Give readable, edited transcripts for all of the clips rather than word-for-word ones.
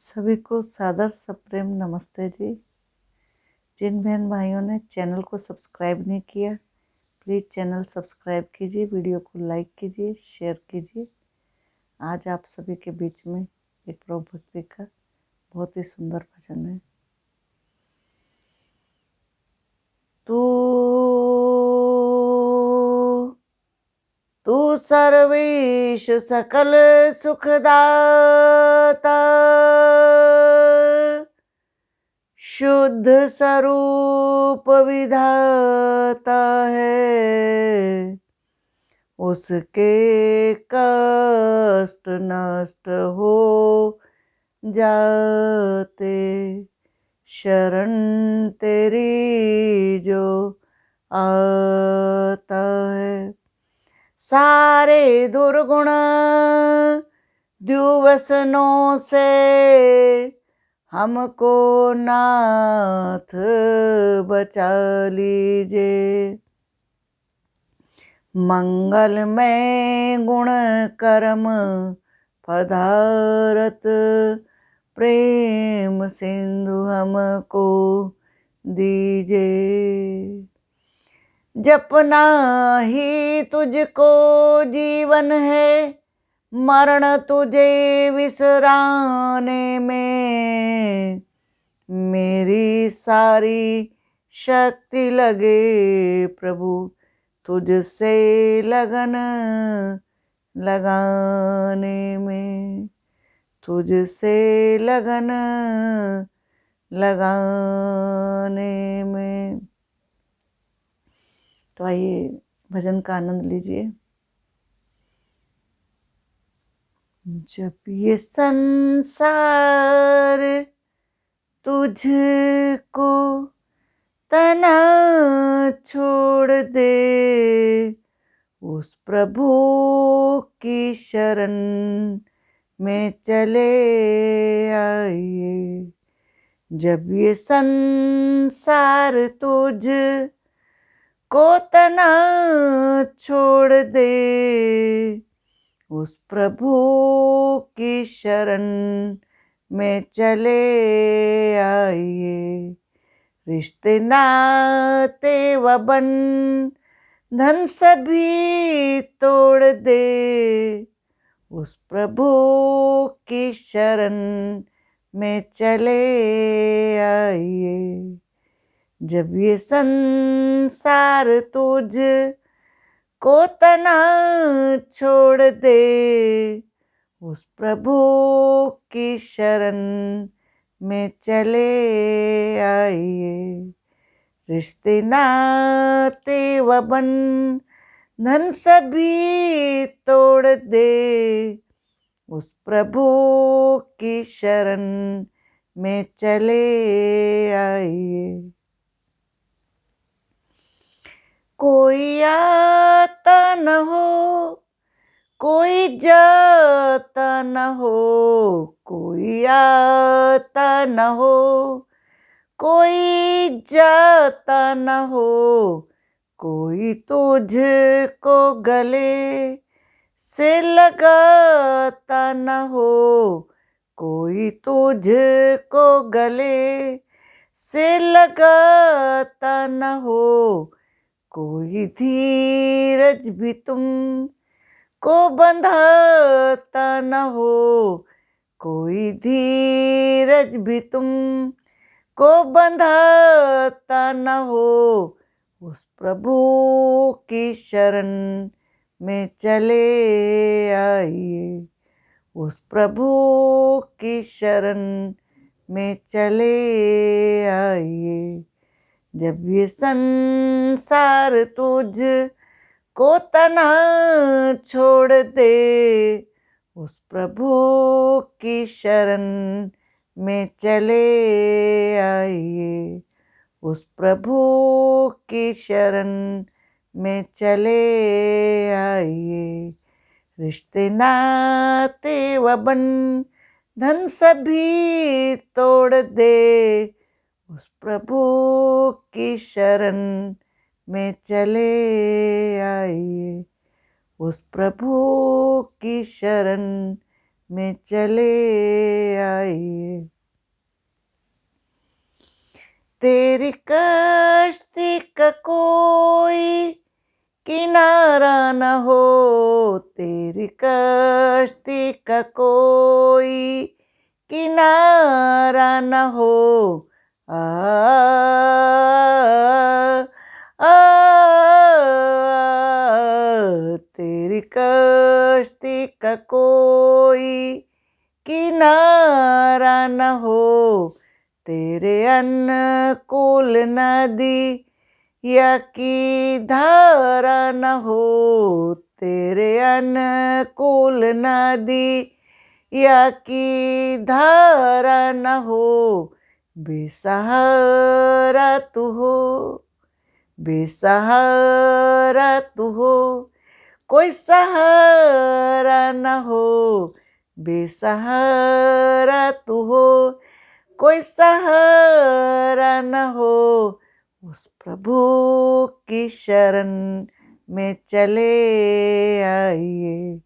सभी को सादर सप्रेम नमस्ते जी। जिन बहन भाइयों ने चैनल को सब्सक्राइब नहीं किया, प्लीज़ चैनल सब्सक्राइब कीजिए, वीडियो को लाइक कीजिए, शेयर कीजिए। आज आप सभी के बीच में एक प्रभु भक्ति का बहुत ही सुंदर भजन है। तू सर्वेश सकल सुखदाता, शुद्ध स्वरूप विधाता है। उसके कष्ट नष्ट हो जाते, शरण तेरी जो आता है। सारे दुर्गुण दुर्व्यसनों से हमको नाथ बचा लीजिए। मंगलमय गुण कर्म पदारत प्रेम सिंधु हमको दीजिए। जपना ही तुझको जीवन है, मरण तुझे विसराने में। मेरी सारी शक्ति लगे प्रभु तुझसे लगन लगाने में, तुझसे लगन लगाने में। तो आइए भजन का आनंद लीजिए। जब ये संसार तुझको तना छोड़ दे, उस प्रभु की शरण में चले आइए। जब ये संसार तुझको तना छोड़ दे, उस प्रभु की शरण में चले आइए। रिश्ते नाते व बंधन सभी तोड़ दे, उस प्रभु की शरण में चले आइए। जब ये संसार तुझको तना छोड़ दे, उस प्रभु की शरण में चले आइए। रिश्ते नाते व बंधन सभी तोड़ दे, उस प्रभु की शरण में चले आइए। कोई आता न हो, कोई जाता न हो, कोई आता न हो, कोई जाता न हो, कोई तुझको गले से लगाता न हो, कोई तुझको गले से लगाता न हो, कोई धीरज भी तुम को बंधाता न हो, कोई धीरज भी तुम को बंधाता न हो। उस प्रभु की शरण में चले आइए, उस प्रभु की शरण में चले आइए। जब ये संसार तुझको तना छोड़ दे, उस प्रभु की शरण में चले आइए, उस प्रभु की शरण में चले आइए। रिश्ते नाते व बंधन सभी तोड़ दे, उस प्रभु की शरण में चले आइए, उस प्रभु की शरण में चले आइए। तेरी कश्ती का कोई किनारा न हो, तेरी कश्ती का कोई किनारा न हो। आ, आ, तेरी कश्ती का कोई किनारा न हो, तेरे अनुकूल नदी या की धारा न हो, तेरे अनुकूल नदी या की धारा न हो। बेसहारा तू हो, बेसहारा तू हो, कोई सहारा न हो। बेसहारा तू हो, कोई सहारा न हो। उस प्रभु की शरण में चले आइए,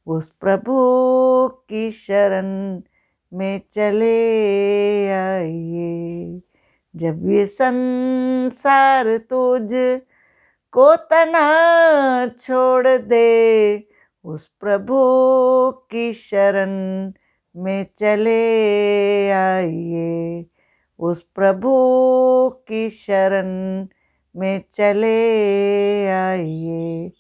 उस प्रभु की शरण में चले आइए। जब ये संसार तुझ को तना छोड़ दे, उस प्रभु की शरण में चले आइए, उस प्रभु की शरण में चले आइए।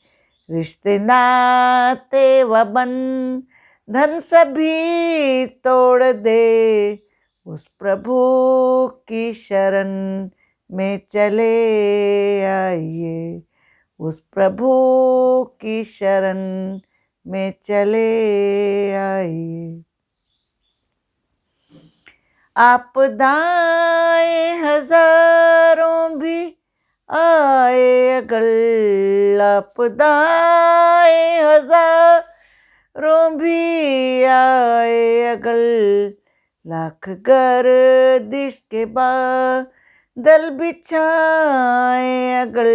रिश्ते नाते व बंधन सभी तोड़ दे, उस प्रभु की शरण में चले आइए, उस प्रभु की शरण में चले आइए। आपदाएं हजारों भी आए अगर, आपदाएं हजारों भी आए अगर, लाख गर्दिश के बादल बिछाए अगर,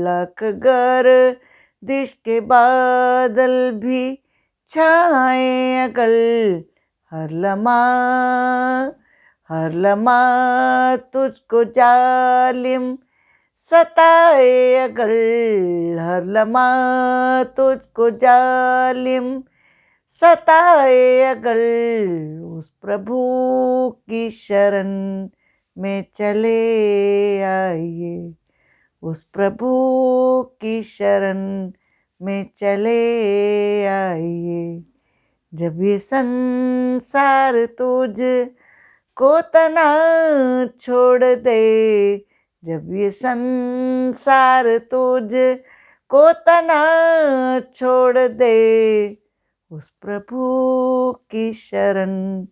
लाख गर्दिश के बादल भी छाए अगर, हर लम्हा तुझको जालिम सताए अगर, हर लम्हा तुझको जालिम सताए अगर, उस प्रभु की शरण में चले आइए, उस प्रभु की शरण में चले आइए। जब ये संसार तुझ को तना छोड़ दे, जब ये संसार तुझ को तना छोड़ दे, उस प्रभु की शरण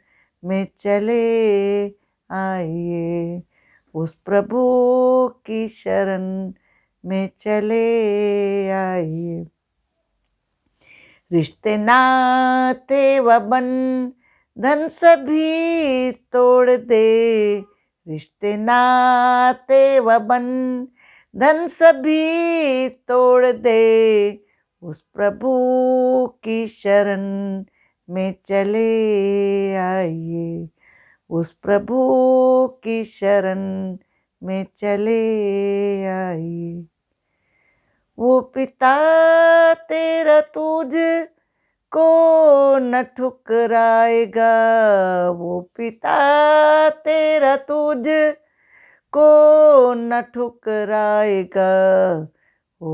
में चले आइए, उस प्रभु की शरण में चले आइए। रिश्ते नाते व बंधन सभी तोड़ दे, रिश्ते नाते व बंधन सभी तोड़ दे, उस प्रभु की शरण में चले आइए, उस प्रभु की शरण में चले आइए। वो पिता तेरा तुझ को न ठुकराएगा, वो पिता तेरा तुझ को न ठुकराएगा। ओ,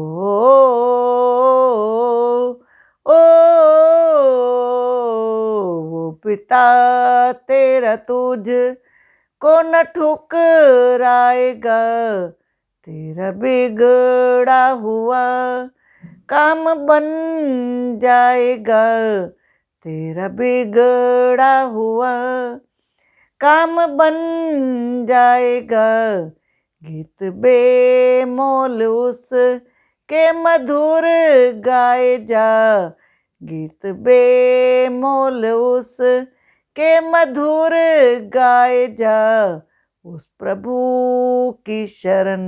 ओ, वो पिता तेरा तुझ को न ठुकराएगा, तेरा बिगड़ा हुआ काम बन जाएगा, तेरा बिगड़ा हुआ काम बन जाएगा। गीत बेमोल उस के मधुर गाए जा, गीत बेमोल उस के मधुर गाए जा, उस प्रभु की शरण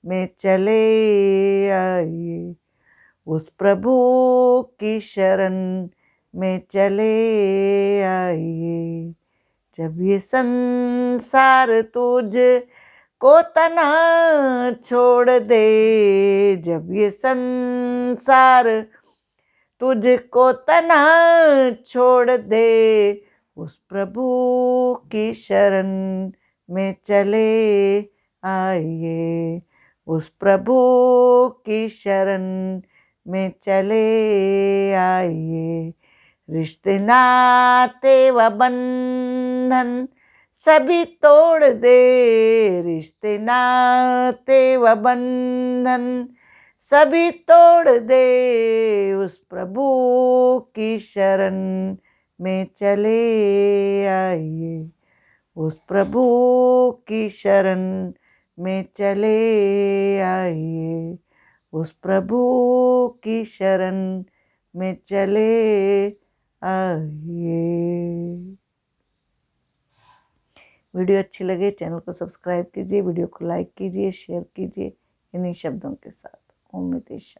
में चले आइए, उस प्रभु की शरण में चले आइए। जब ये संसार तुझ को तना छोड़ दे, जब ये संसार तुझको तना छोड़ दे, उस प्रभु की शरण में चले आइए। उस प्रभु की शरण में चले आइए। रिश्ते नाते व बंधन सभी तोड़ दे, रिश्ते नाते व बंधन सभी तोड़ दे, उस प्रभु की शरण में चले आइए। उस प्रभु की शरण में चले आइए। उस प्रभु की शरण में चले आइए। वीडियो अच्छी लगे चैनल को सब्सक्राइब कीजिए, वीडियो को लाइक कीजिए, शेयर कीजिए। इन्हीं शब्दों के साथ ओम नितेश।